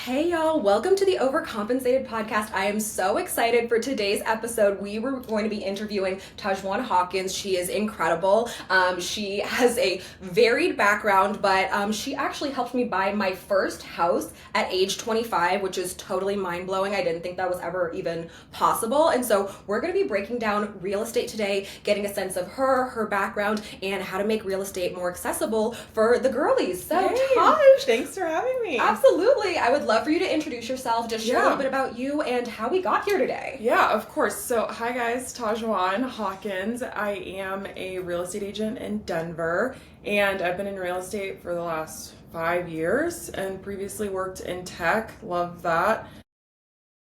Hey y'all, welcome to the Overcompensated podcast. I am so excited for today's episode. We were going to be interviewing Tahzjuan Hawkins. She is incredible. She has a varied background, but she actually helped me buy my first house at age 25, which is totally mind-blowing. I didn't think that was ever even possible. And so we're going to be breaking down real estate today, getting a sense of her background, and how to make real estate more accessible for the girlies. So Tahz, thanks for having me. Absolutely. I would love for you to introduce yourself, just share a little bit about you and how we got here today. Yeah, of course. So, hi guys, Tahzjuan Hawkins. I am a real estate agent in Denver, and I've been in real estate for the last 5 years and previously worked in tech. Love that.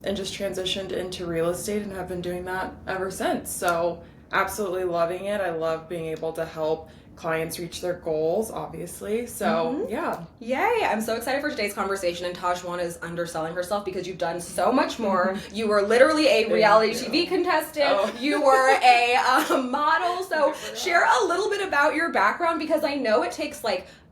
And just transitioned into real estate and have been doing that ever since. So, absolutely loving it. I love being able to help clients reach their goals, obviously. So, yeah. Yay. I'm so excited for today's conversation. And Tahzjuan is underselling herself because you've done so much more. You were literally a reality TV contestant. Oh. You were a model. So share a little bit about your background, because I know it takes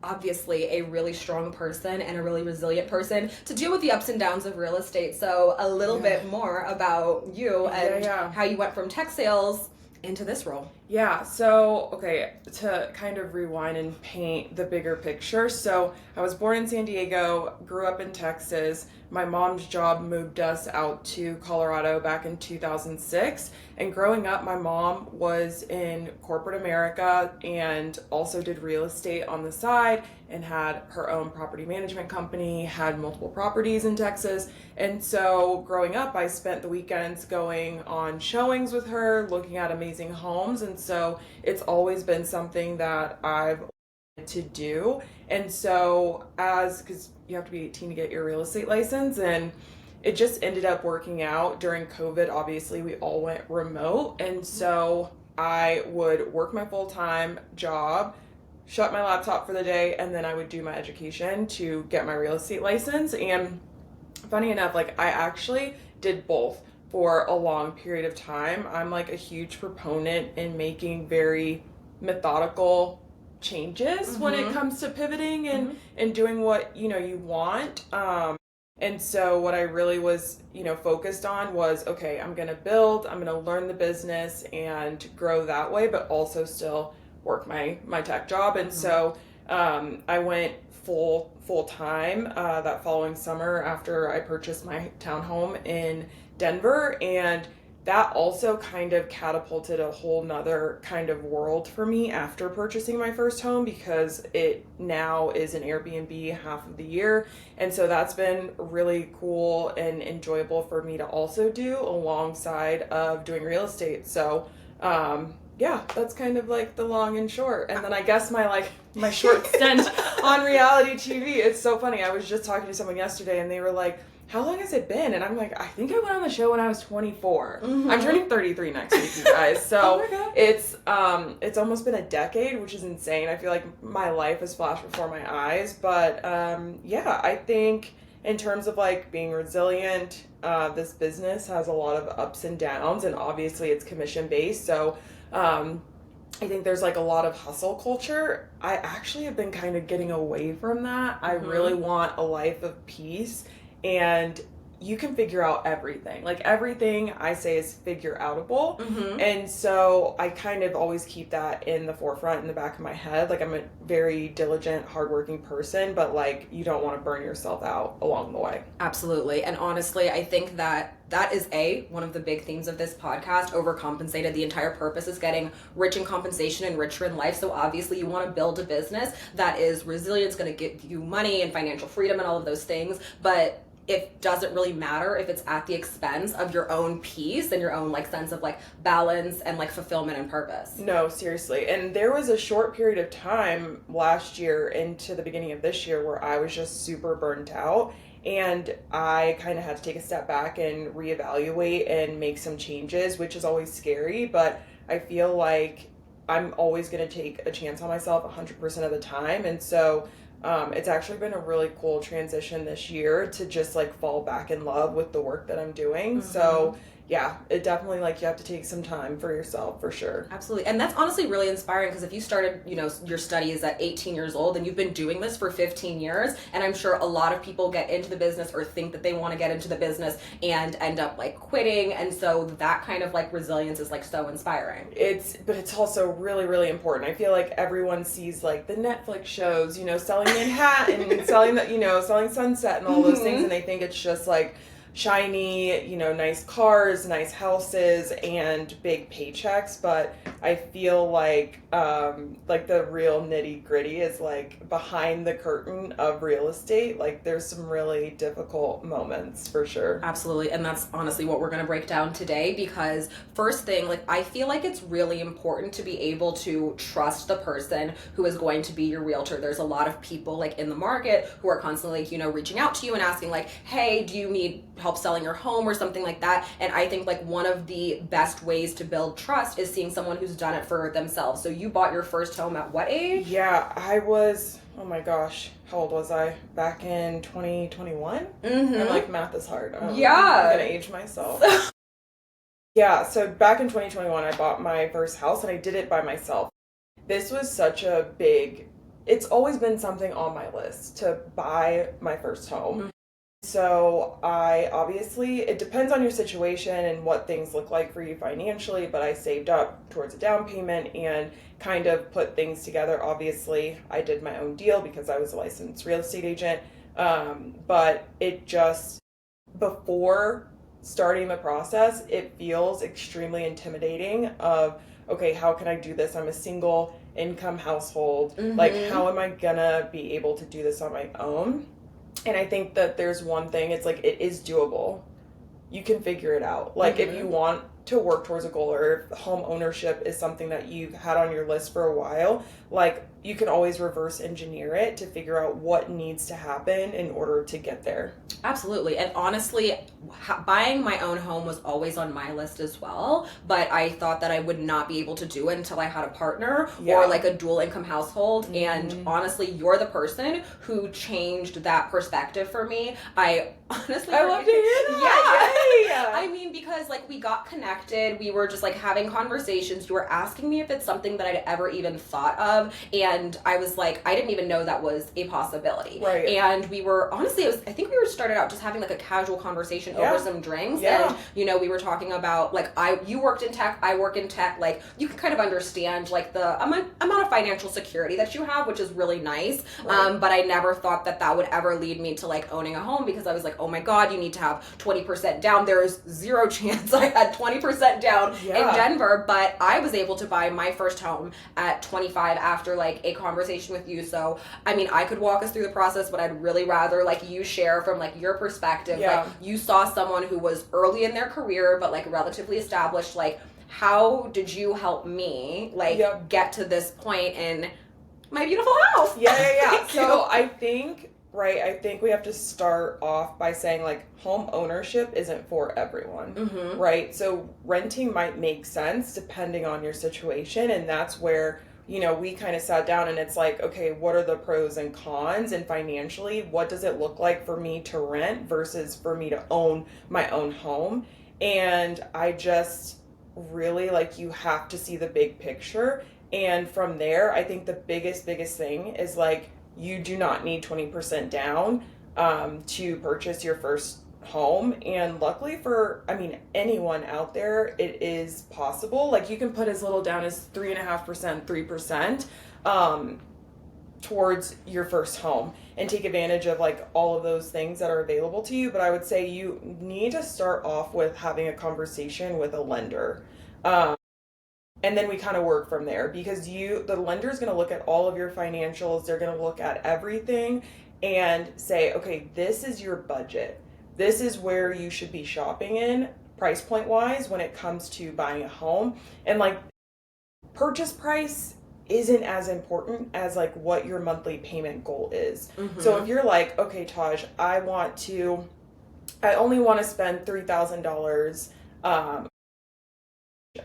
obviously a really strong person and a really resilient person to deal with the ups and downs of real estate. So a little bit more about you and how you went from tech sales into this role. Yeah, so, okay, to kind of rewind and paint the bigger picture. So, I was born in San Diego, grew up in Texas. My mom's job moved us out to Colorado back in 2006. And growing up, my mom was in corporate America and also did real estate on the side and had her own property management company, had multiple properties in Texas. And so growing up, I spent the weekends going on showings with her, looking at amazing homes. And so it's always been something that I've wanted to do. And so because you have to be 18 to get your real estate license, and it just ended up working out during COVID. Obviously, we all went remote. And so I would work my full-time job, shut my laptop for the day, and then I would do my education to get my real estate license. And funny enough, I actually did both for a long period of time. I'm a huge proponent in making very methodical changes when it comes to pivoting and doing what you want. And so what I really was focused on was, okay, I'm gonna learn the business and grow that way, but also still work my tech job. And so I went full time that following summer after I purchased my townhome in Denver, and that also kind of catapulted a whole nother kind of world for me after purchasing my first home, because it now is an Airbnb half of the year. And so that's been really cool and enjoyable for me to also do alongside of doing real estate. So yeah, that's kind of the long and short. And then I guess my short stint on reality TV, it's so funny. I was just talking to someone yesterday and they were like, how long has it been? And I'm like, I think I went on the show when I was 24. I'm turning 33 next week, you guys. So it's almost been a decade, which is insane. I feel like my life has flashed before my eyes. But yeah, I think in terms of being resilient, this business has a lot of ups and downs, and obviously it's commission based. So I think there's a lot of hustle culture. I actually have been kind of getting away from that. I really want a life of peace. And you can figure out everything. Everything I say is figure outable. And so I kind of always keep that in the forefront, in the back of my head. I'm a very diligent, hardworking person, but you don't want to burn yourself out along the way. Absolutely. And honestly, I think that is one of the big themes of this podcast, Overcompensated. The entire purpose is getting rich in compensation and richer in life. So obviously you want to build a business that is resilient, it's going to give you money and financial freedom and all of those things. But it doesn't really matter if it's at the expense of your own peace and your own sense of balance and fulfillment and purpose. No, seriously. And there was a short period of time last year into the beginning of this year where I was just super burnt out. And I kind of had to take a step back and reevaluate and make some changes, which is always scary. But I feel like I'm always going to take a chance on myself 100% of the time. And so it's actually been a really cool transition this year to just fall back in love with the work that I'm doing. So yeah, it definitely, like, you have to take some time for yourself, for sure. Absolutely. And that's honestly really inspiring, because if you started, your studies at 18 years old and you've been doing this for 15 years, and I'm sure a lot of people get into the business or think that they want to get into the business and end up like quitting. And so that kind of like resilience is like so inspiring. But it's also really, really important. I feel like everyone sees like the Netflix shows, selling Manhattan and selling Sunset and all those things, and they think it's just like shiny, nice cars, nice houses, and big paychecks. But I feel like the real nitty gritty is like behind the curtain of real estate. Like there's some really difficult moments for sure. Absolutely. And that's honestly what we're going to break down today, because first thing, like I feel like it's really important to be able to trust the person who is going to be your realtor. There's a lot of people like in the market who are constantly like, reaching out to you and asking like, hey, do you need help selling your home or something like that? And I think like one of the best ways to build trust is seeing someone who's done it for themselves. So you bought your first home at what age? Yeah, I was, oh my gosh, how old was I? Back in 2021? I'm like, math is hard. Yeah. I'm going to age myself. Yeah, so back in 2021, I bought my first house and I did it by myself. This was such a it's always been something on my list to buy my first home. So it depends on your situation and what things look like for you financially, but I saved up towards a down payment and kind of put things together. Obviously, I did my own deal because I was a licensed real estate agent. But before starting the process, it feels extremely intimidating of, okay, how can I do this? I'm a single income household. Like, how am I gonna be able to do this on my own? And I think that there's one thing, it's like, it is doable. You can figure it out. Like, if you want to work towards a goal, or if home ownership is something that you've had on your list for a while, like, you can always reverse engineer it to figure out what needs to happen in order to get there. Absolutely. And honestly, buying my own home was always on my list as well, but I thought that I would not be able to do it until I had a partner or like a dual income household. And honestly, you're the person who changed that perspective for me. I love to hear that. Yeah. I mean, because like we got connected, we were just like having conversations. You were asking me if it's something that I'd ever even thought of. And I was like, I didn't even know that was a possibility. Right. And we were, honestly, I think we were started out just having like a casual conversation over some drinks. And, we were talking about like, you worked in tech, I work in tech. Like you can kind of understand like the amount of financial security that you have, which is really nice. Right. But I never thought that would ever lead me to like owning a home, because I was like, oh my God, you need to have 20% down. There's zero chance I had 20% down in Denver, but I was able to buy my first home at 25 after like a conversation with you. So, I mean, I could walk us through the process, but I'd really rather like you share from like your perspective. Like you saw someone who was early in their career, but like relatively established. Like, how did you help me like get to this point in my beautiful house? So I think we have to start off by saying like home ownership isn't for everyone, right? So renting might make sense depending on your situation, and that's where we kind of sat down and it's like, okay, what are the pros and cons, and financially, what does it look like for me to rent versus for me to own my own home? And I just really like, you have to see the big picture. And from there, I think the biggest thing is like, you do not need 20% down to purchase your first home. And luckily for anyone out there, it is possible. Like you can put as little down as 3.5%, 3% towards your first home and take advantage of like all of those things that are available to you. But I would say you need to start off with having a conversation with a lender. And then we kind of work from there, because the lender is going to look at all of your financials. They're going to look at everything and say, okay, this is your budget. This is where you should be shopping in price point wise when it comes to buying a home. And like purchase price isn't as important as like what your monthly payment goal is. So if you're like, okay, Tahz, I only want to spend $3,000.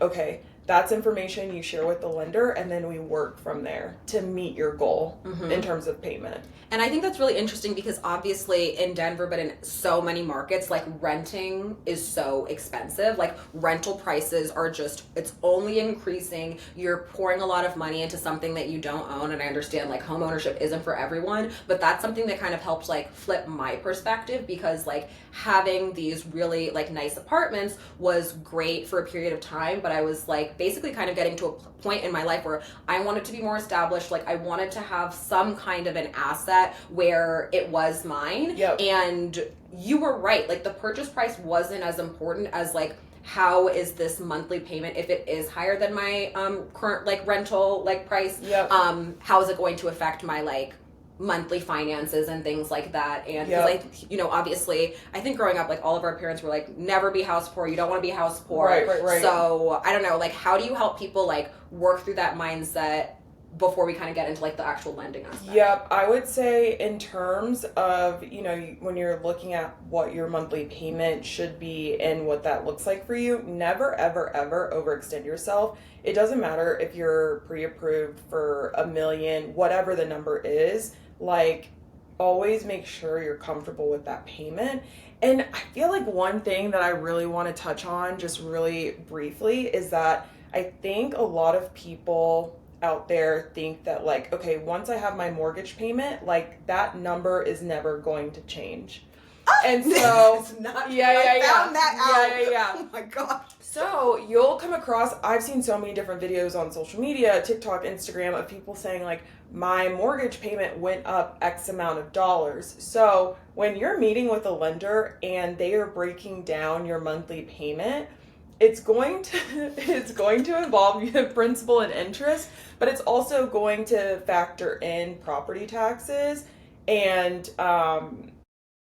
Okay, That's information you share with the lender, and then we work from there to meet your goal in terms of payment. And I think that's really interesting because obviously in Denver, but in so many markets, like renting is so expensive. Like rental prices are just, it's only increasing. You're pouring a lot of money into something that you don't own. And I understand like home ownership isn't for everyone, but that's something that kind of helped like flip my perspective, because like having these really like nice apartments was great for a period of time. But I was like basically kind of getting to a point in my life where I wanted to be more established. Like I wanted to have some kind of an asset where it was mine. Yep. And you were right, like the purchase price wasn't as important as like how is this monthly payment, if it is higher than my current like rental like price. Yep. How is it going to affect my like monthly finances and things like that. And because like, you know, obviously I think growing up, like all of our parents were like, never be house poor, you don't want to be house poor. Right. So I don't know, like how do you help people like work through that mindset before we kind of get into like the actual lending aspect? Yep, I would say in terms of, you know, when you're looking at what your monthly payment should be and what that looks like for you, never, ever, ever overextend yourself. It doesn't matter if you're pre-approved for $1 million, whatever the number is, like always make sure you're comfortable with that payment. And I feel like one thing that I really want to touch on just really briefly is that I think a lot of people out there think that like, okay, once I have my mortgage payment, like that number is never going to change. And so it's not, yeah. Found that out. Yeah. Oh my god. So you'll come across, I've seen so many different videos on social media, TikTok, Instagram, of people saying like, my mortgage payment went up X amount of dollars. So when you're meeting with a lender and they are breaking down your monthly payment, it's going to involve the principal and interest, but it's also going to factor in property taxes and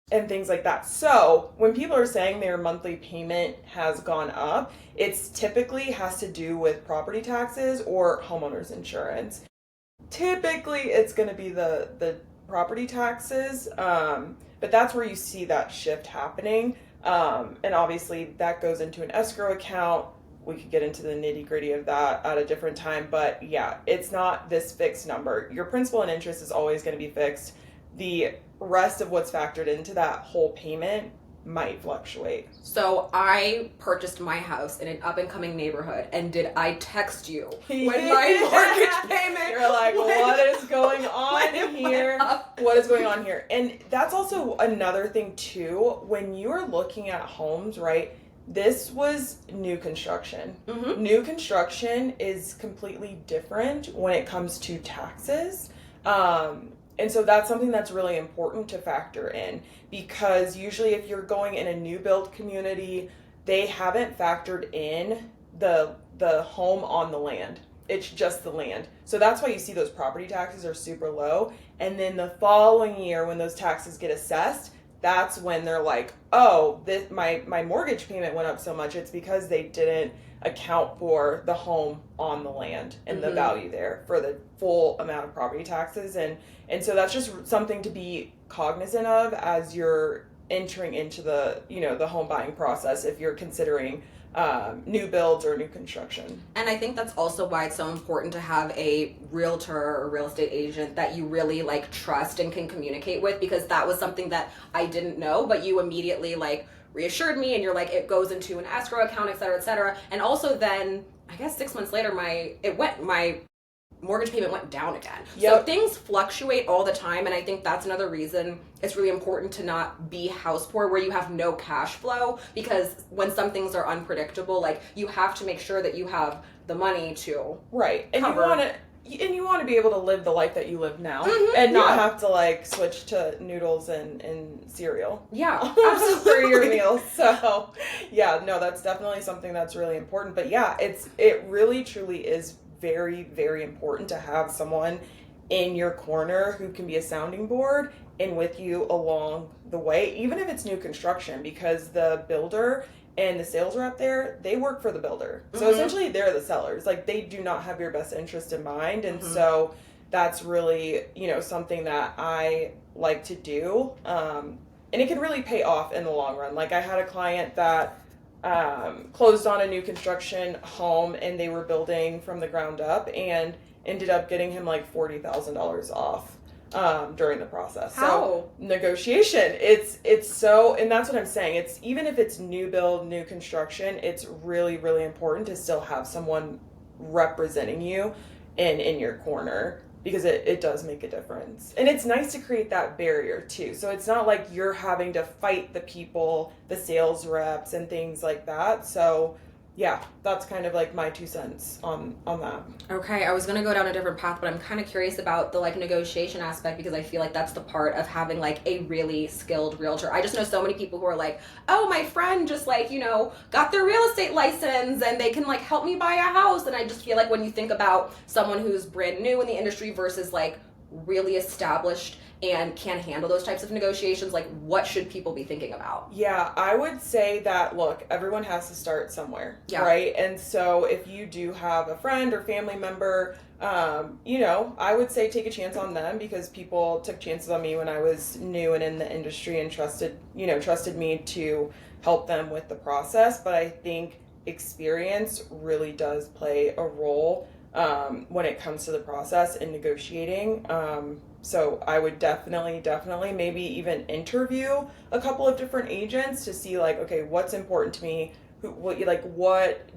things like that. So when people are saying their monthly payment has gone up, it's typically has to do with property taxes or homeowners insurance. Typically it's going to be the property taxes, but that's where you see that shift happening. And obviously that goes into an escrow account. We could get into the nitty gritty of that at a different time, but yeah, it's not this fixed number. Your principal and interest is always going to be fixed. The rest of what's factored into that whole payment might fluctuate. So I purchased my house in an up and coming neighborhood, and did I text you when my mortgage payment? You're like, what is going on here? What is going on here? And that's also another thing too. When you're looking at homes, right? This was new construction. Mm-hmm. New construction is completely different when it comes to taxes. And so that's something that's really important to factor in, because usually if you're going in a new build community, they haven't factored in the home on the land. It's just the land. So that's why you see those property taxes are super low. And then the following year when those taxes get assessed, that's when they're like, oh, my mortgage payment went up so much. It's because they didn't account for the home on the land and the value there for the full amount of property taxes. And so that's just something to be cognizant of as you're entering into the home buying process if you're considering new builds or new construction. And I think that's also why it's so important to have a realtor or real estate agent that you really like trust and can communicate with, because that was something that I didn't know, but you immediately like reassured me, and you're like, it goes into an escrow account, et cetera, et cetera. And also then I guess 6 months later my mortgage payment went down again. Yep. So things fluctuate all the time, and I think that's another reason it's really important to not be house poor where you have no cash flow, because when some things are unpredictable, like you have to make sure that you have the money to and cover. you want to be able to live the life that you live now, and not have to like switch to noodles and cereal. Yeah, absolutely. For your meals. So yeah, no, that's definitely something that's really important. But yeah, it really truly is very, very important to have someone in your corner who can be a sounding board and with you along the way, even if it's new construction, because the builder and the sales rep there, they work for the builder. So essentially they're the sellers. Like they do not have your best interest in mind. And so that's really, something that I like to do. And it can really pay off in the long run. Like I had a client that closed on a new construction home, and they were building from the ground up, and ended up getting him like $40,000 off during the process. How? So negotiation, it's so, and that's what I'm saying. It's even if it's new build, new construction, it's really, really important to still have someone representing you and in your corner, because it does make a difference. And it's nice to create that barrier too. So it's not like you're having to fight the people, the sales reps and things like that. So yeah, that's kind of like my 2 cents on that. Okay, I was gonna go down a different path, but I'm kind of curious about the like negotiation aspect, because I feel like that's the part of having like a really skilled realtor. I just know so many people who are like, oh, my friend just like, got their real estate license and they can like help me buy a house. And I just feel like when you think about someone who's brand new in the industry versus like really established and can handle those types of negotiations, like what should people be thinking about? Yeah, I would say that, look, everyone has to start somewhere, Yeah. right? And so if you do have a friend or family member, I would say take a chance on them, because people took chances on me when I was new and in the industry and trusted me to help them with the process. But I think experience really does play a role when it comes to the process and negotiating. So I would definitely maybe even interview a couple of different agents to see like, okay, what's important to me? What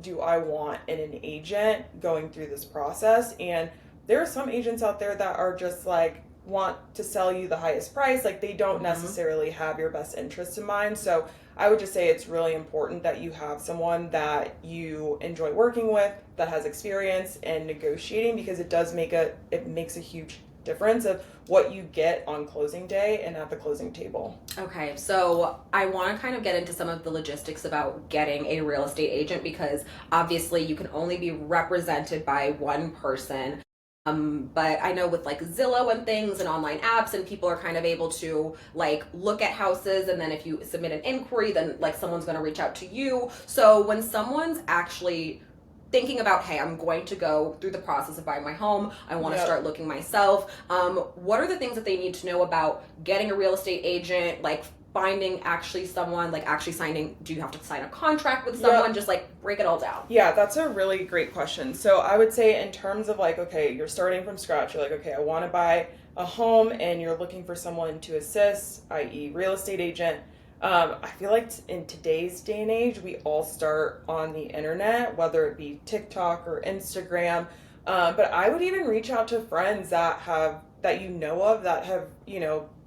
do I want in an agent going through this process? And there are some agents out there that are just like, want to sell you the highest price. Like they don't necessarily have your best interest in mind. So I would just say it's really important that you have someone that you enjoy working with, that has experience in negotiating, because it makes a huge difference of what you get on closing day and at the closing table. Okay, so I want to kind of get into some of the logistics about getting a real estate agent, because obviously you can only be represented by one person. But I know with like Zillow and things and online apps, and people are kind of able to like look at houses, and then if you submit an inquiry, then like someone's going to reach out to you. So when someone's actually thinking about, hey, I'm going to go through the process of buying my home, I want to start looking myself, what are the things that they need to know about getting a real estate agent, like finding actually someone, like actually signing, do you have to sign a contract with someone? Just like break it all down. Yeah, that's a really great question. So I would say in terms of like, okay, you're starting from scratch. You're like, okay, I want to buy a home, and you're looking for someone to assist, i.e. real estate agent. I feel like in today's day and age, we all start on the internet, whether it be TikTok or Instagram. But I would even reach out to friends that have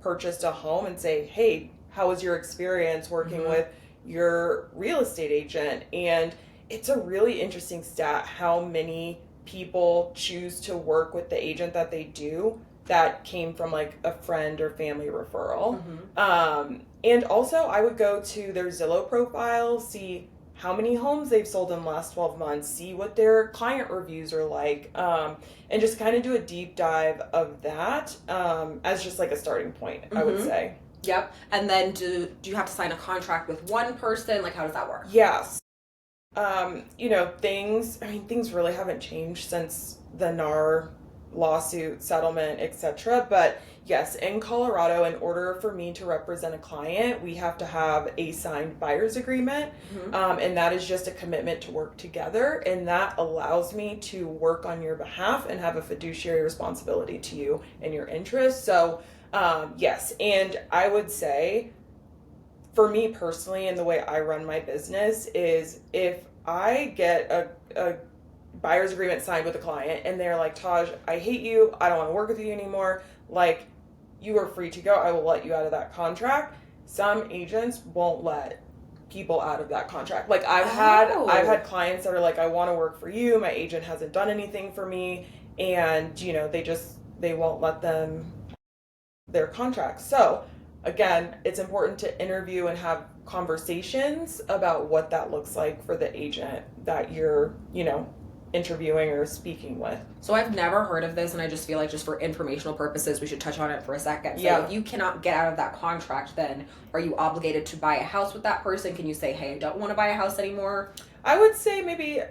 purchased a home, and say, hey, how was your experience working with your real estate agent? And it's a really interesting stat how many people choose to work with the agent that they do that came from like a friend or family referral. And also I would go to their Zillow profile, see how many homes they've sold in the last 12 months, see what their client reviews are like, and just kind of do a deep dive of that as just like a starting point, I would say. Yep. And then do you have to sign a contract with one person? Like, how does that work? Yes. Things really haven't changed since the NAR lawsuit settlement, etc. But yes, in Colorado, in order for me to represent a client, we have to have a signed buyer's agreement. And that is just a commitment to work together. And that allows me to work on your behalf and have a fiduciary responsibility to you and your interests. So yes, and I would say for me personally, and the way I run my business is, if I get a buyer's agreement signed with a client and they're like, Tahz, I hate you, I don't want to work with you anymore, like, you are free to go, I will let you out of that contract. Some agents won't let people out of that contract. Like I've had clients that are like, I want to work for you, my agent hasn't done anything for me, and they won't let them their contracts. So again, it's important to interview and have conversations about what that looks like for the agent that you're, interviewing or speaking with. So I've never heard of this, and I just feel like just for informational purposes, we should touch on it for a second. So if you cannot get out of that contract, then are you obligated to buy a house with that person? Can you say, hey, I don't want to buy a house anymore? I would say maybe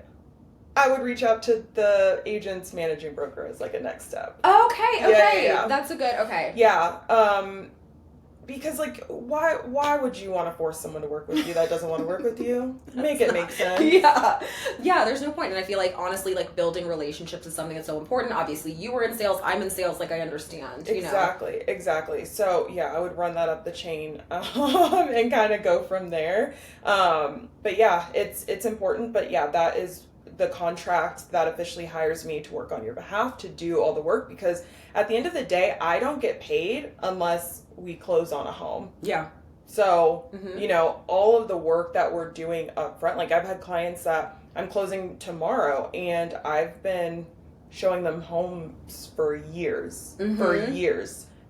I would reach out to the agent's managing broker as like a next step. Okay. Yeah. That's a good, okay. Yeah. because like why would you want to force someone to work with you that doesn't want to work with you? Make it make sense. Yeah, there's no point. And I feel like honestly, like building relationships is something that's so important. Obviously you were in sales, I'm in sales, like I understand, you know? Exactly. So yeah, I would run that up the chain and kind of go from there. But yeah, it's important. But yeah, that is the contract that officially hires me to work on your behalf to do all the work, because at the end of the day, I don't get paid unless we close on a home. Yeah. So, you know, all of the work that we're doing up front, like I've had clients that I'm closing tomorrow and I've been showing them homes for years,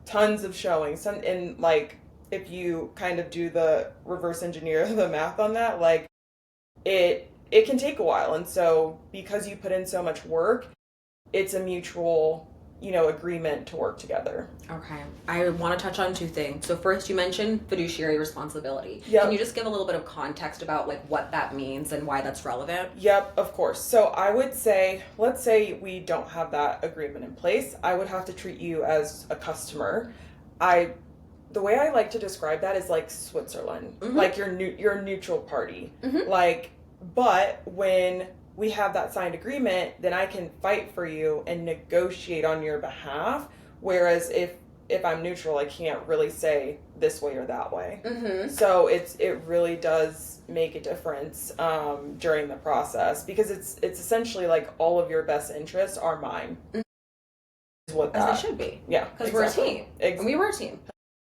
tons of showings. And like, if you kind of do the reverse engineer the math on that, like it can take a while. And so because you put in so much work, it's a mutual, you know, agreement to work together. Okay. I want to touch on two things. So first, you mentioned fiduciary responsibility. Yep. Can you just give a little bit of context about like what that means and why that's relevant? Yep, of course. So I would say, let's say we don't have that agreement in place. I would have to treat you as a customer. The way I like to describe that is like Switzerland. Like you're a neutral party. Like, but when we have that signed agreement, then I can fight for you and negotiate on your behalf. Whereas if I'm neutral, I can't really say this way or that way. So it really does make a difference during the process, because it's essentially like all of your best interests are mine. Is what that, as they should be. Yeah, because we're a team. And we were a team.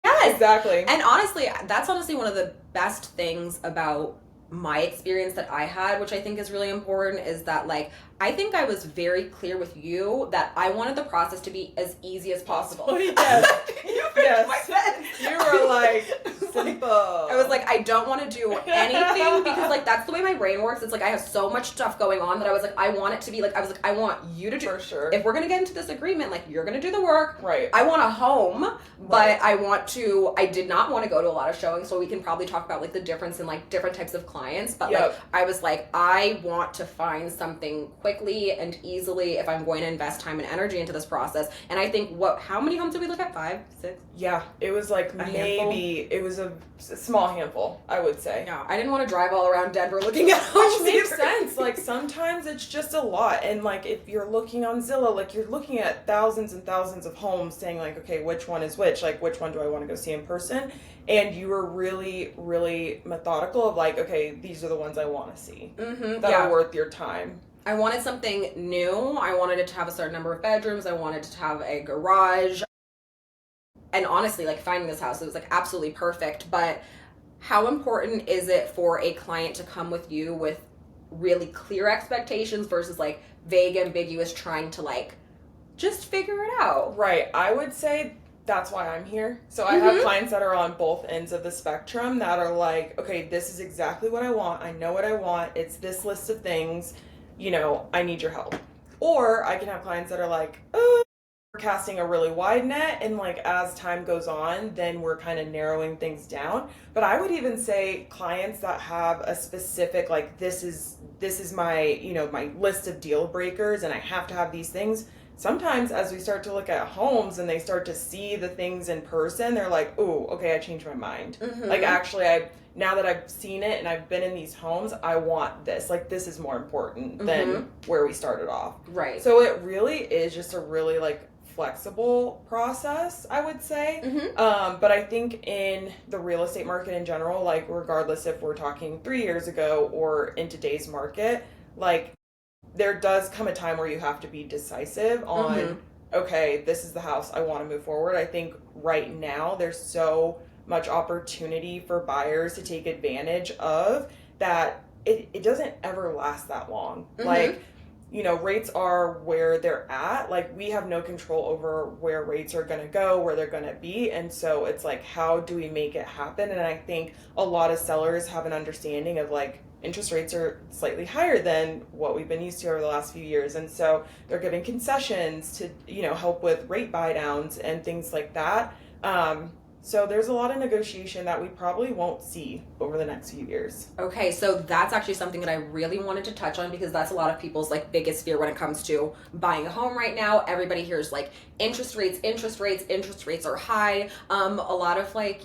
Yes, exactly. And honestly, that's honestly one of the best things about my experience that I had, which I think is really important, is that like I think I was very clear with you that I wanted the process to be as easy as possible. Yes. You finished my sentence. You were like simple. I was like, I don't want to do anything, because like that's the way my brain works. It's like I have so much stuff going on that I was like, I want it to be like, I was like, I want you to do, for sure, if we're gonna get into this agreement, like you're gonna do the work. Right. I want a home, but I did not want to go to a lot of showings, so we can probably talk about like the difference in like different types of clients. But like I was like, I want to find something quickly and easily if I'm going to invest time and energy into this process. And I think how many homes did we look at? 5, 6? Yeah, it was like it was a small handful, I would say. Yeah, I didn't want to drive all around Denver looking at homes. Which makes sense. Like sometimes it's just a lot. And like if you're looking on Zillow, like you're looking at thousands and thousands of homes saying like, okay, which one is which? Like which one do I want to go see in person? And you were really, really methodical of like, okay, these are the ones I want to see that are worth your time. I wanted something new. I wanted it to have a certain number of bedrooms. I wanted it to have a garage. And honestly, like finding this house, it was like absolutely perfect. But how important is it for a client to come with you with really clear expectations versus like vague, ambiguous, trying to like just figure it out? Right. I would say that's why I'm here. So I have clients that are on both ends of the spectrum that are like, okay, this is exactly what I want. I know what I want. It's this list of things. You know, I need your help. Or I can have clients that are like, oh, we're casting a really wide net, and like as time goes on, then we're kind of narrowing things down. But I would even say clients that have a specific, like this is my, you know, my list of deal breakers and I have to have these things. Sometimes as we start to look at homes and they start to see the things in person, they're like, oh, okay, I changed my mind. Like actually now that I've seen it and I've been in these homes, I want this. Like this is more important than where we started off. Right. So it really is just a really like flexible process, I would say. But I think in the real estate market in general, like regardless if we're talking 3 years ago or in today's market, like there does come a time where you have to be decisive on, okay, this is the house, I want to move forward. I think right now there's so much opportunity for buyers to take advantage of that it doesn't ever last that long. Like, you know, rates are where they're at. Like we have no control over where rates are going to go, where they're going to be. And so it's like, how do we make it happen? And I think a lot of sellers have an understanding of like, interest rates are slightly higher than what we've been used to over the last few years. And so they're giving concessions to, you know, help with rate buy downs and things like that. So there's a lot of negotiation that we probably won't see over the next few years. Okay, so that's actually something that I really wanted to touch on because that's a lot of people's like biggest fear when it comes to buying a home right now. Everybody hears like interest rates are high. A lot of like,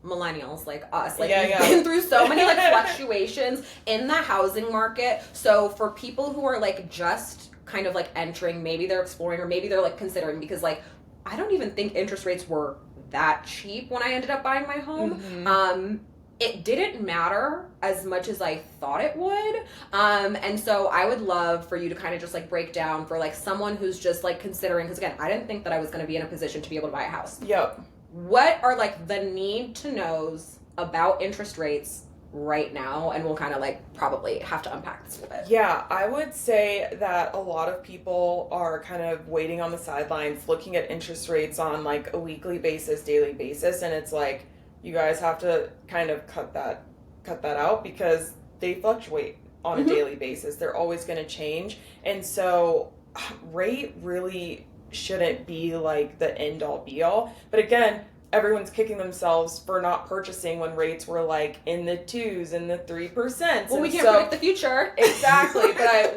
millennials like us, like we've been through so many like fluctuations in the housing market. So for people who are like just kind of like entering, maybe they're exploring or maybe they're like considering, because like I don't even think interest rates were that cheap when I ended up buying my home. Mm-hmm. It didn't matter as much as I thought it would. And so I would love for you to kind of just like break down for like someone who's just like considering, because again, I didn't think that I was going to be in a position to be able to buy a house. Yep. What are like the need to knows about interest rates right now? And we'll kind of like probably have to unpack this a little bit. Yeah, I would say that a lot of people are kind of waiting on the sidelines, looking at interest rates on like a weekly basis, daily basis, and it's like you guys have to kind of cut that out because they fluctuate on a daily basis. They're always going to change, and so rate really shouldn't be like the end all be all. But again, everyone's kicking themselves for not purchasing when rates were like in the 2s and the 3%. Well, we can't predict the future. Exactly. But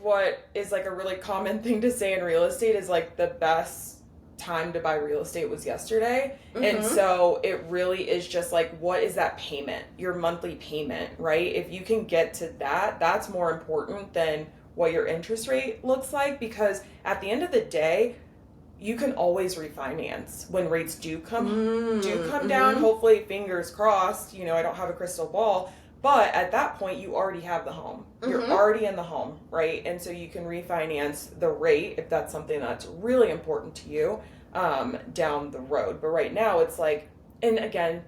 what is like a really common thing to say in real estate is like the best time to buy real estate was yesterday. And so it really is just like, what is that payment? Your monthly payment, right? If you can get to that, that's more important than what your interest rate looks like, because at the end of the day, you can always refinance when rates do come down. Hopefully, fingers crossed, I don't have a crystal ball, but at that point you already have the home. You're already in the home, right? And so you can refinance the rate if that's something that's really important to you down the road. But right now it's like, and again,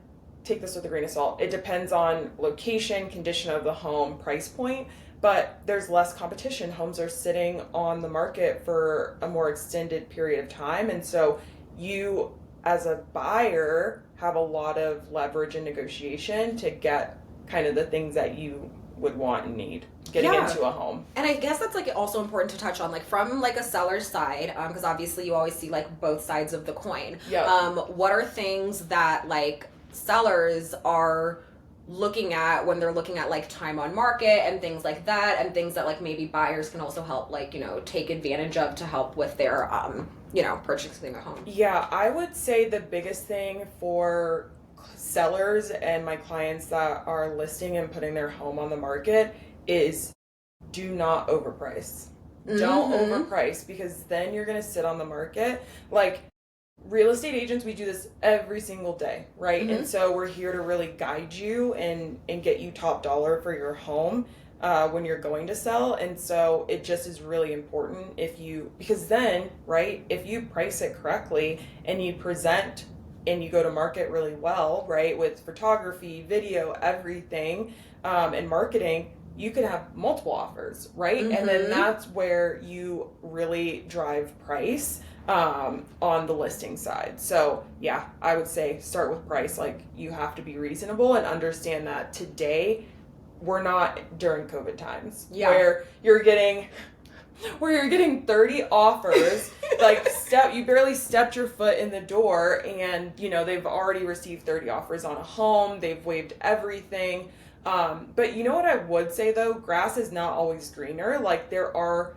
take this with a grain of salt. It depends on location, condition of the home, price point. But there's less competition. Homes are sitting on the market for a more extended period of time. And so you, as a buyer, have a lot of leverage and negotiation to get kind of the things that you would want and need getting into a home. And I guess that's like also important to touch on, like from like a seller's side, because obviously you always see like both sides of the coin. What are things that like sellers are looking at when they're looking at like time on market and things like that, and things that like maybe buyers can also help like take advantage of to help with their purchasing a home? Yeah, I would say the biggest thing for sellers and my clients that are listing and putting their home on the market is do not overprice. Don't overprice, because then you're going to sit on the market. Like real estate agents, we do this every single day, right? And so we're here to really guide you and get you top dollar for your home when you're going to sell. And so it just is really important because then, right, if you price it correctly and you present and you go to market really well, right, with photography, video, everything, and marketing, you can have multiple offers, right? And then that's where you really drive price on the listing side. So yeah, I would say start with price. Like you have to be reasonable and understand that today we're not during COVID times where you're getting 30 offers. Like you barely stepped your foot in the door and they've already received 30 offers on a home. They've waived everything. But you know what I would say though, grass is not always greener. Like there are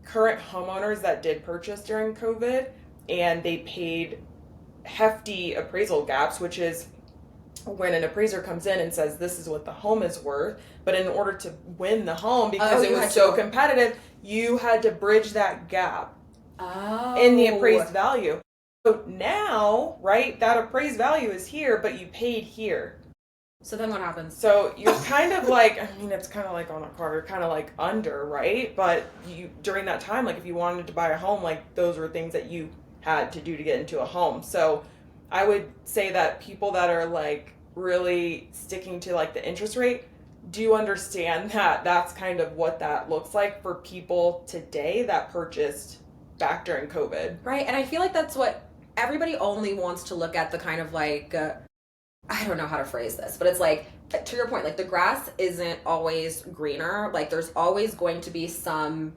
current homeowners that did purchase during COVID and they paid hefty appraisal gaps, which is when an appraiser comes in and says this is what the home is worth, but in order to win the home, because it was so competitive, you had to bridge that gap in the appraised value. So now, right, that appraised value is here, but you paid here. So then what happens? So you're kind of like, it's kind of like on a car, you're kind of like under, right? But during that time, like if you wanted to buy a home, like those were things that you had to do to get into a home. So I would say that people that are like really sticking to like the interest rate do understand that that's kind of what that looks like for people today that purchased back during COVID. Right. And I feel like that's what everybody only wants to look at, the kind of like, I don't know how to phrase this, but it's like, to your point, like the grass isn't always greener. Like there's always going to be some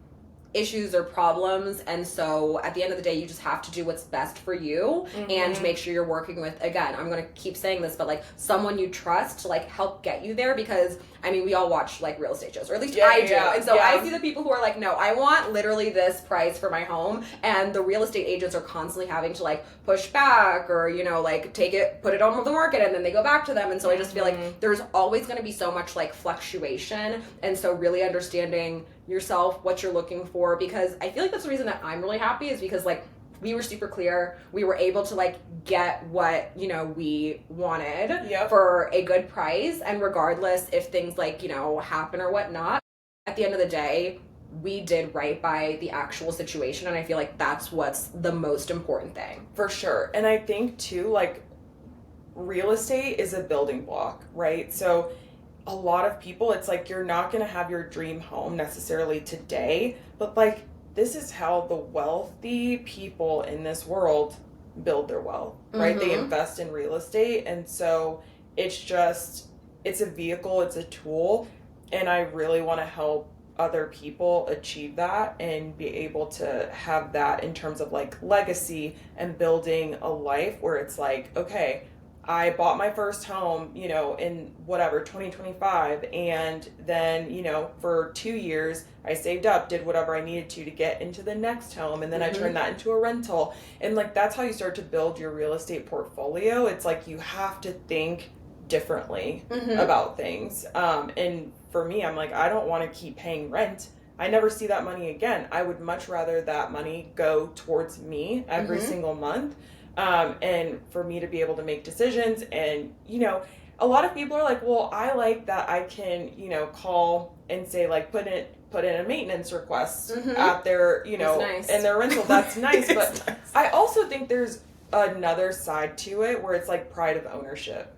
issues or problems, and so at the end of the day you just have to do what's best for you and make sure you're working with, again, I'm going to keep saying this, but like someone you trust to like help get you there, because I mean we all watch like real estate shows, or at least I do, and so I see the people who are like, no, I want literally this price for my home, and the real estate agents are constantly having to like push back, or you know, like put it on the market, and then they go back to them, and so I just feel like there's always going to be so much like fluctuation, and so really understanding yourself, what you're looking for, because I feel like that's the reason that I'm really happy, is because like we were super clear, we were able to like get what, you know, we wanted for a good price, and regardless if things like, you know, happen or whatnot, at the end of the day we did right by the actual situation, and I feel like that's what's the most important thing. For sure. And I think too, like, real estate is a building block, right? So a lot of people, it's like you're not going to have your dream home necessarily today, but like this is how the wealthy people in this world build their wealth, right? They invest in real estate, and so it's a vehicle, it's a tool, and I really want to help other people achieve that and be able to have that in terms of like legacy and building a life where it's like, okay, I bought my first home, you know, in whatever, 2025. And then, you know, for 2 years, I saved up, did whatever I needed to get into the next home. And then I turned that into a rental. And like, that's how you start to build your real estate portfolio. It's like, you have to think differently about things. And for me, I'm like, I don't want to keep paying rent. I never see that money again. I would much rather that money go towards me every single month. And for me to be able to make decisions. And, you know, a lot of people are like, well, I like that I can, you know, call and say like, put in a maintenance request at their, you know, in their rental. That's nice. But nice. I also think there's another side to it where it's like pride of ownership.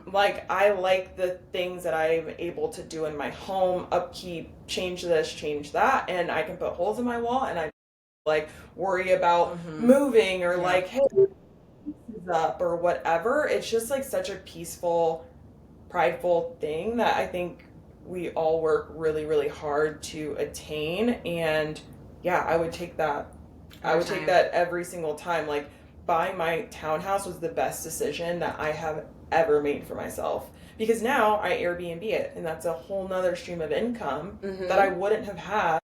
Like, I like the things that I'm able to do in my home, upkeep, change this, change that, and I can put holes in my wall, and I like worry about moving or like, hey, this is up or whatever. It's just like such a peaceful, prideful thing that I think we all work really, really hard to attain. And yeah, I would take that. I would take that every single time. Like, buying my townhouse was the best decision that I have ever made for myself, because now I Airbnb it, and that's a whole nother stream of income that I wouldn't have had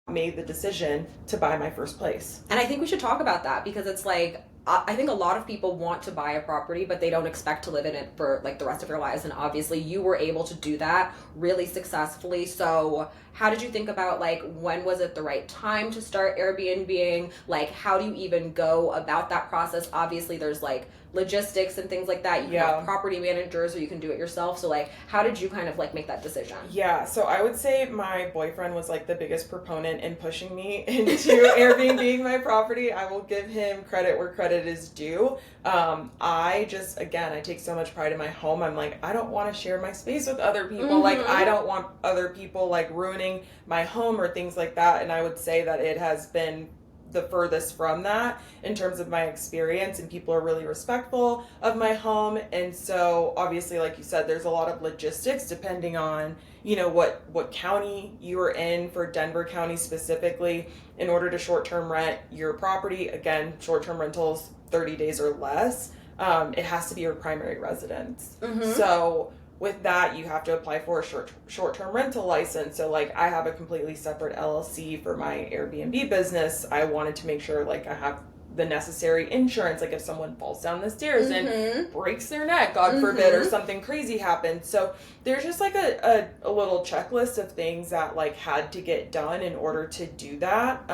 made the decision to buy my first place. And I think we should talk about that, because it's like, I think a lot of people want to buy a property, but they don't expect to live in it for like the rest of their lives. And obviously you were able to do that really successfully. So how did you think about like, when was it the right time to start Airbnb-ing? Like, how do you even go about that process? Obviously there's like logistics and things like that. You can have property managers, or you can do it yourself. So like, how did you kind of like make that decision? Yeah, so I would say my boyfriend was like the biggest proponent in pushing me into Airbnb-ing my property. I will give him credit where credit is due. I just, again, I take so much pride in my home. I'm like, I don't want to share my space with other people. Like, I don't want other people like ruining my home or things like that. And I would say that it has been the furthest from that in terms of my experience, and people are really respectful of my home. And so obviously, like you said, there's a lot of logistics depending on, you know, what county you are in. For Denver County specifically, in order to short-term rent your property, again, short-term rentals 30 days or less, it has to be your primary residence. So with that, you have to apply for a short-term rental license. So like, I have a completely separate LLC for my Airbnb business. I wanted to make sure like I have the necessary insurance, like if someone falls down the stairs and breaks their neck, God forbid, or something crazy happens. So there's just like a little checklist of things that like had to get done in order to do that.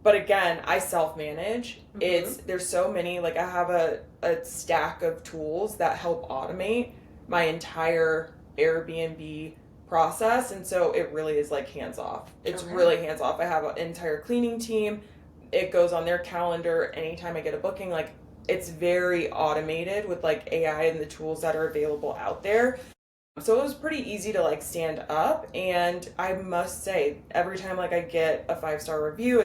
But again, I self-manage. There's so many, like I have a stack of tools that help automate my entire Airbnb process. And so it really is like hands off. It's really hands off. I have an entire cleaning team. It goes on their calendar anytime I get a booking. Like, it's very automated with like AI and the tools that are available out there. So it was pretty easy to like stand up. And I must say, every time like I get a 5-star review,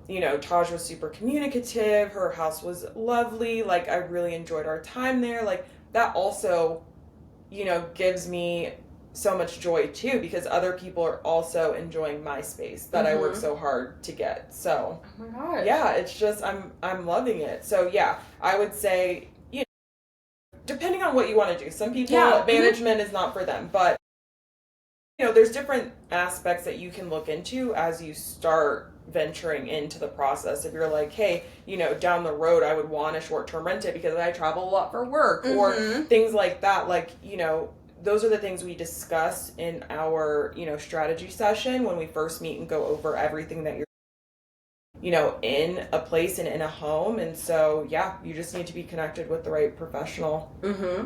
you know, Tahz was super communicative. Her house was lovely. Like, I really enjoyed our time there. Like, that also, you know, gives me so much joy too, because other people are also enjoying my space that I work so hard to get. So oh my gosh. Yeah, it's just I'm loving it. So yeah, I would say, you know, depending on what you want to do. Some people management is not for them, but you know, there's different aspects that you can look into as you start venturing into the process. If you're like, hey, you know, down the road I would want a short-term rented because I travel a lot for work or things like that, like, you know, those are the things we discuss in our, you know, strategy session when we first meet and go over everything that you're, you know, in a place and in a home. And so, yeah, you just need to be connected with the right professional,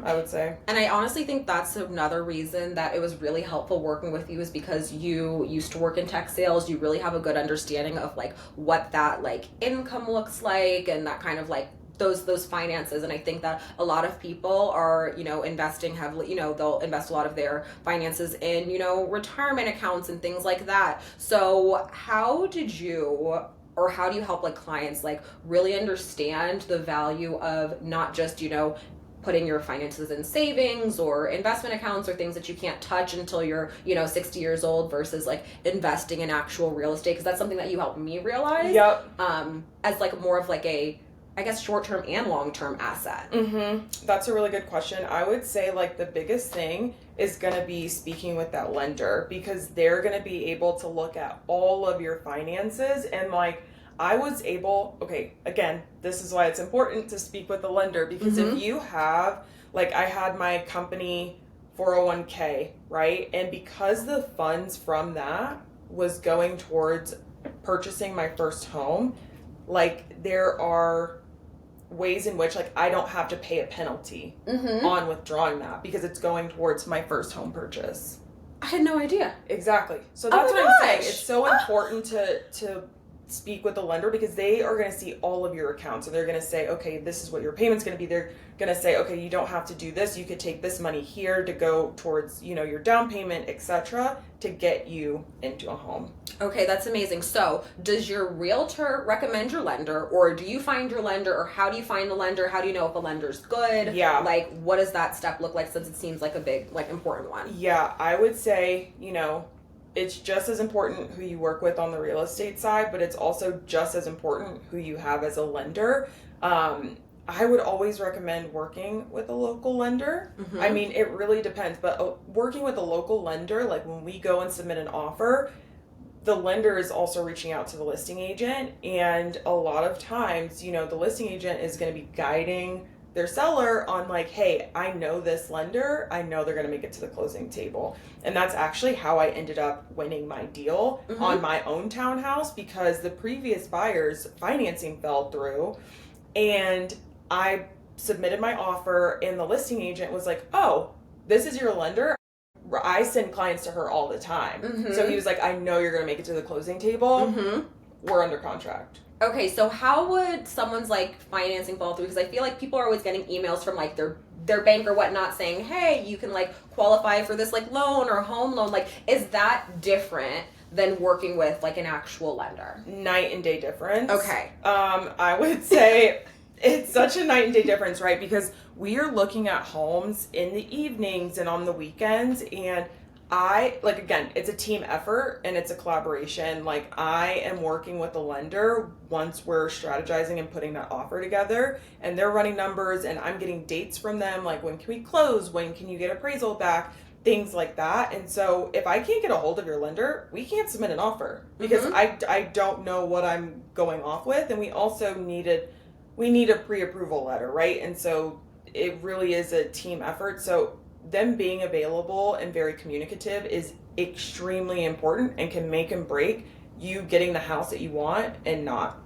I would say. And I honestly think that's another reason that it was really helpful working with you, is because you used to work in tech sales. You really have a good understanding of like what that like income looks like and that kind of like those finances. And I think that a lot of people are, you know, investing heavily, you know, they'll invest a lot of their finances in, you know, retirement accounts and things like that. So how do you help like clients like really understand the value of not just, you know, putting your finances in savings or investment accounts or things that you can't touch until you're, you know, 60 years old, versus like investing in actual real estate? Because that's something that you helped me realize as like more of like a, I guess, short-term and long-term asset. That's a really good question. I would say like the biggest thing is going to be speaking with that lender, because they're going to be able to look at all of your finances. And like I was able, okay, again, this is why it's important to speak with the lender, because if you have, like I had my company 401k, right? And because the funds from that was going towards purchasing my first home, like there are ways in which like I don't have to pay a penalty on withdrawing that, because it's going towards my first home purchase. I had no idea. Exactly. So that's what I'm saying. It's so important to speak with the lender, because they are going to see all of your accounts, and they're going to say, okay, this is what your payment's going to be. They're going to say, okay, you don't have to do this. You could take this money here to go towards, you know, your down payment, etc., to get you into a home. Okay, that's amazing. So does your realtor recommend your lender, or do you find your lender, or how do you find the lender? How do you know if a lender's good? Yeah. Like, what does that step look like, since it seems like a big, like, important one? Yeah, I would say, you know, it's just as important who you work with on the real estate side, but it's also just as important who you have as a lender. I would always recommend working with a local lender. I mean, it really depends, but working with a local lender, like when we go and submit an offer, the lender is also reaching out to the listing agent. And a lot of times, you know, the listing agent is going to be guiding their seller on like, hey, I know this lender, I know they're going to make it to the closing table. And that's actually how I ended up winning my deal on my own townhouse, because the previous buyer's financing fell through, and I submitted my offer and the listing agent was like, oh, this is your lender? I send clients to her all the time. So he was like, I know you're going to make it to the closing table. We're under contract. Okay, so how would someone's like financing fall through? Because I feel like people are always getting emails from like their bank or whatnot saying, hey, you can like qualify for this like loan or home loan. Like, is that different than working with like an actual lender? Night and day difference. Okay. I would say it's such a night and day difference, right? Because we are looking at homes in the evenings and on the weekends, and again, it's a team effort and it's a collaboration. Like, I am working with the lender once we're strategizing and putting that offer together, and they're running numbers, and I'm getting dates from them. Like, when can we close? When can you get appraisal back? Things like that. And so if I can't get a hold of your lender, we can't submit an offer, because I don't know what I'm going off with. And we also need a pre-approval letter, right? And so it really is a team effort. So them being available and very communicative is extremely important and can make and break you getting the house that you want and not.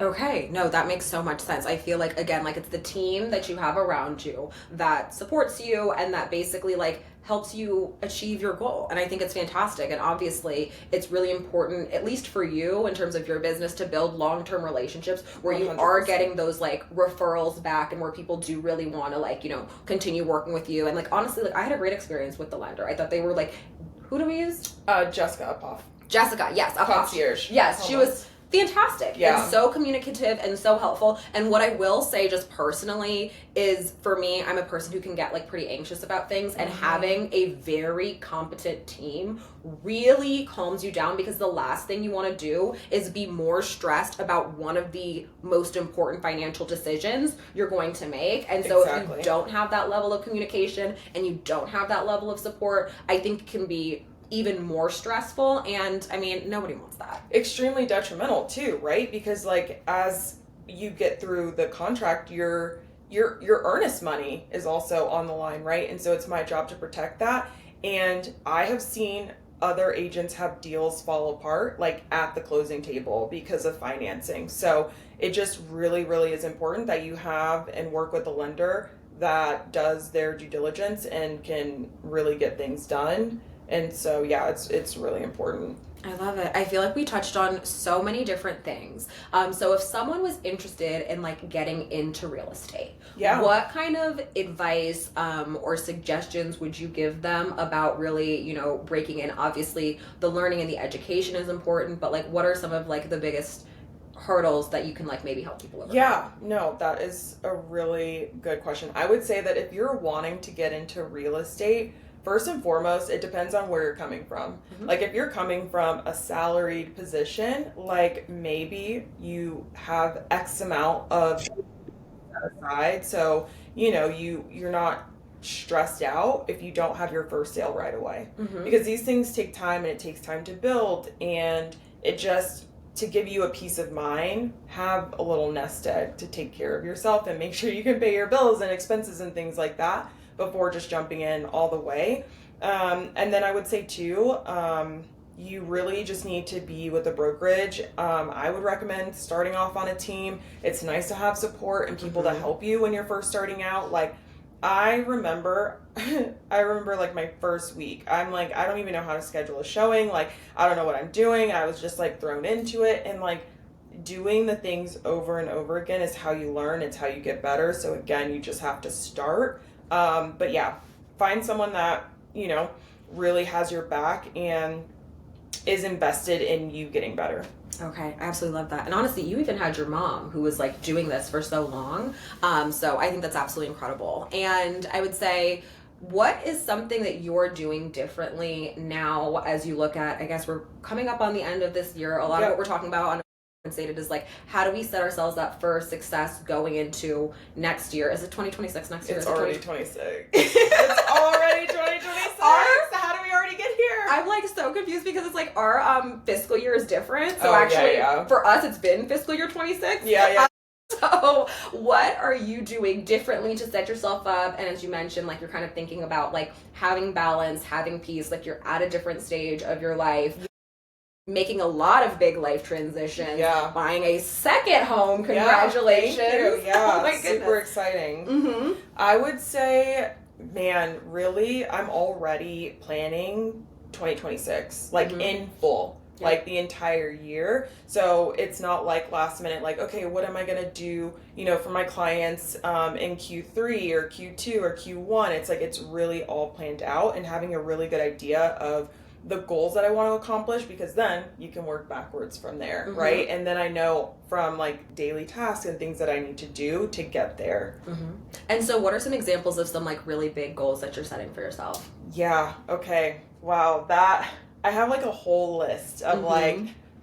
Okay, no, that makes so much sense. I feel like, again, like it's the team that you have around you that supports you and that basically like helps you achieve your goal. And I think it's fantastic. And obviously it's really important, at least for you in terms of your business, to build long-term relationships where you 100%. are getting those like referrals back, and where people do really want to like, you know, continue working with you. And like, honestly, like I had a great experience with the lender. I thought they were like, who do we use? Jessica Uphoff. Jessica, yes. Concierge. Yes, she was fantastic Yeah. and so communicative and so helpful. And what I will say just personally is, for me, I'm a person who can get like pretty anxious about things, and having a very competent team really calms you down, because the last thing you want to do is be more stressed about one of the most important financial decisions you're going to make. And so if you don't have that level of communication and you don't have that level of support, I think it can be even more stressful, and I mean, nobody wants that. Extremely detrimental too, right? Because like as you get through the contract, your earnest money is also on the line, right? And so it's my job to protect that. And I have seen other agents have deals fall apart like at the closing table because of financing. So it just really, really is important that you have and work with a lender that does their due diligence and can really get things done. And so, yeah, it's really important. I love it. I feel like we touched on so many different things. So if someone was interested in like getting into real estate, what kind of advice or suggestions would you give them about really, you know, breaking in? Obviously, the learning and the education is important, but like, what are some of like the biggest hurdles that you can like maybe help people overcome? Yeah, no, that is a really good question. I would say that if you're wanting to get into real estate, first and foremost, it depends on where you're coming from. Like if you're coming from a salaried position, like maybe you have X amount of set aside. So, you know, you're not stressed out if you don't have your first sale right away. Because these things take time, and it takes time to build, and it just, to give you a peace of mind, have a little nest egg to take care of yourself and make sure you can pay your bills and expenses and things like that before just jumping in all the way. And then I would say too, you really just need to be with a brokerage. I would recommend starting off on a team. It's nice to have support and people to help you when you're first starting out. Like I remember like my first week, I'm like, I don't even know how to schedule a showing. Like, I don't know what I'm doing. I was just like thrown into it, and like doing the things over and over again is how you learn. It's how you get better. So again, you just have to start. But yeah, find someone that, you know, really has your back and is invested in you getting better. Okay, I absolutely love that. And honestly, you even had your mom who was like doing this for so long. So I think that's absolutely incredible. And I would say, what is something that you're doing differently now as you look at, I guess we're coming up on the end of this year. A lot of what we're talking about on Overcompensated is like, how do we set ourselves up for success going into next year? Is it 2026 next year? It's already 26. It's already 2026. How do we already get here? I'm like so confused because it's like our fiscal year is different. So for us, it's been fiscal year 26. Yeah. So what are you doing differently to set yourself up? And as you mentioned, like you're kind of thinking about like having balance, having peace, like you're at a different stage of your life. Making a lot of big life transitions, buying a second home, congratulations. Thank you. Yeah, oh my goodness. Super exciting. I would say, man, really, I'm already planning 2026, like in full, like the entire year. So it's not like last minute, like, okay, what am I going to do, you know, for my clients in Q3 or Q2 or Q1? It's like, it's really all planned out, and having a really good idea of the goals that I want to accomplish, because then you can work backwards from there, right? And then I know from like daily tasks and things that I need to do to get there. And so what are some examples of some like really big goals that you're setting for yourself? Yeah, okay. Wow, that I have like a whole list of like,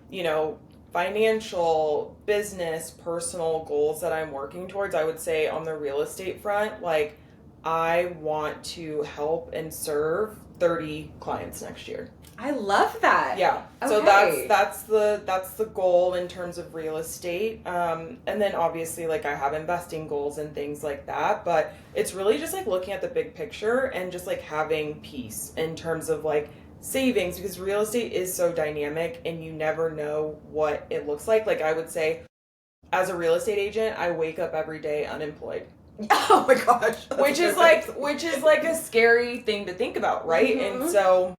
you know, financial, business, personal goals that I'm working towards. I would say on the real estate front, like I want to help and serve 30 clients next year. I love that. Yeah. Okay. So that's the goal in terms of real estate. And then obviously like I have investing goals and things like that, but it's really just like looking at the big picture and just like having peace in terms of like savings, because real estate is so dynamic and you never know what it looks like. Like I would say as a real estate agent, I wake up every day unemployed. Oh my gosh. Which is like a scary thing to think about, right? And so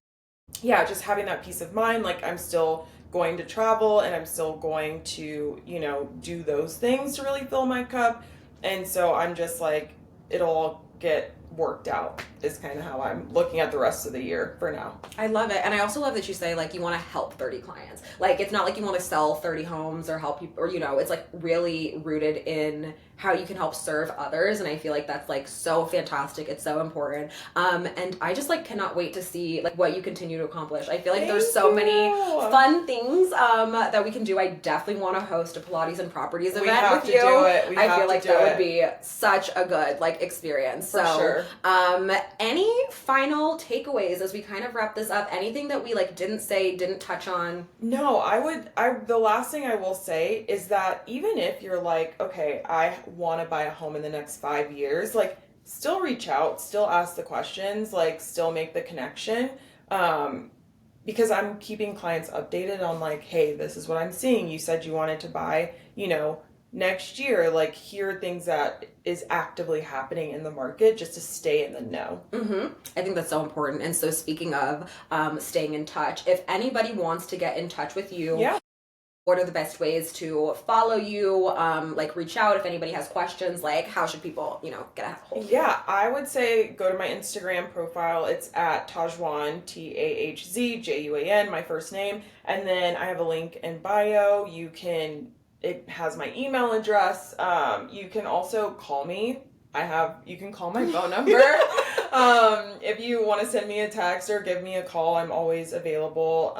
yeah, just having that peace of mind, like I'm still going to travel and I'm still going to, you know, do those things to really fill my cup. And so I'm just like, it'll all get worked out is kind of how I'm looking at the rest of the year for now. I love it. And I also love that you say, like, you want to help 30 clients. Like, it's not like you want to sell 30 homes or help people, or, you know, it's like really rooted in how you can help serve others. And I feel like that's like so fantastic. It's so important. And I just like cannot wait to see like what you continue to accomplish. I feel like there's so many fun things that we can do. I definitely want to host a Pilates and properties event with you. I feel like that would be such a good like experience. For sure. Any final takeaways as we kind of wrap this up? Anything that we like didn't say, didn't touch on? No, the last thing I will say is that even if you're like, okay, I want to buy a home in the next 5 years, like still reach out, still ask the questions, like still make the connection. Because I'm keeping clients updated on like, hey, this is what I'm seeing. You said you wanted to buy, you know, next year, like here are things that is actively happening in the market just to stay in the know. I think that's so important. And so speaking of staying in touch, if anybody wants to get in touch with you, what are the best ways to follow you, like reach out if anybody has questions, like how should people, you know, get a hold of you? Yeah, I would say go to my Instagram profile. It's at Tahzjuan, Tahzjuan, my first name. And then I have a link in bio. It has my email address. You can also call me. You can call my phone number. If you want to send me a text or give me a call, I'm always available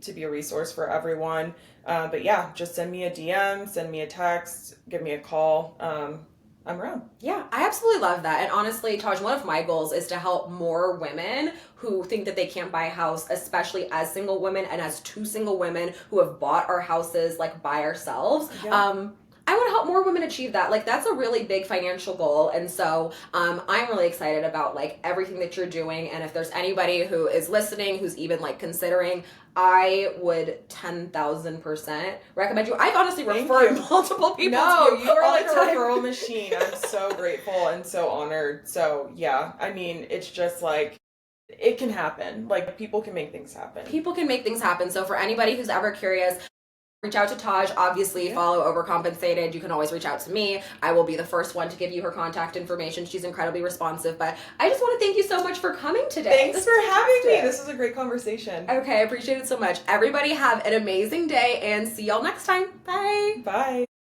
to be a resource for everyone. But yeah, just send me a DM, send me a text, give me a call. I'm around. Yeah, I absolutely love that. And honestly, Taj, one of my goals is to help more women who think that they can't buy a house, especially as single women and as two single women who have bought our houses like by ourselves. Yeah. I want to help more women achieve that. Like that's a really big financial goal. And so I'm really excited about like everything that you're doing. And if there's anybody who is listening, who's even like considering, I would 10,000% recommend you. I've honestly referred multiple people to you. You are like a referral machine. I'm so grateful and so honored. So yeah, I mean, it's just like, it can happen. Like people can make things happen. People can make things happen. So for anybody who's ever curious, reach out to Tahz. Obviously, follow Overcompensated. You can always reach out to me. I will be the first one to give you her contact information. She's incredibly responsive. But I just want to thank you so much for coming today. Thanks for having me. This was a great conversation. Okay, I appreciate it so much. Everybody have an amazing day and see y'all next time. Bye. Bye.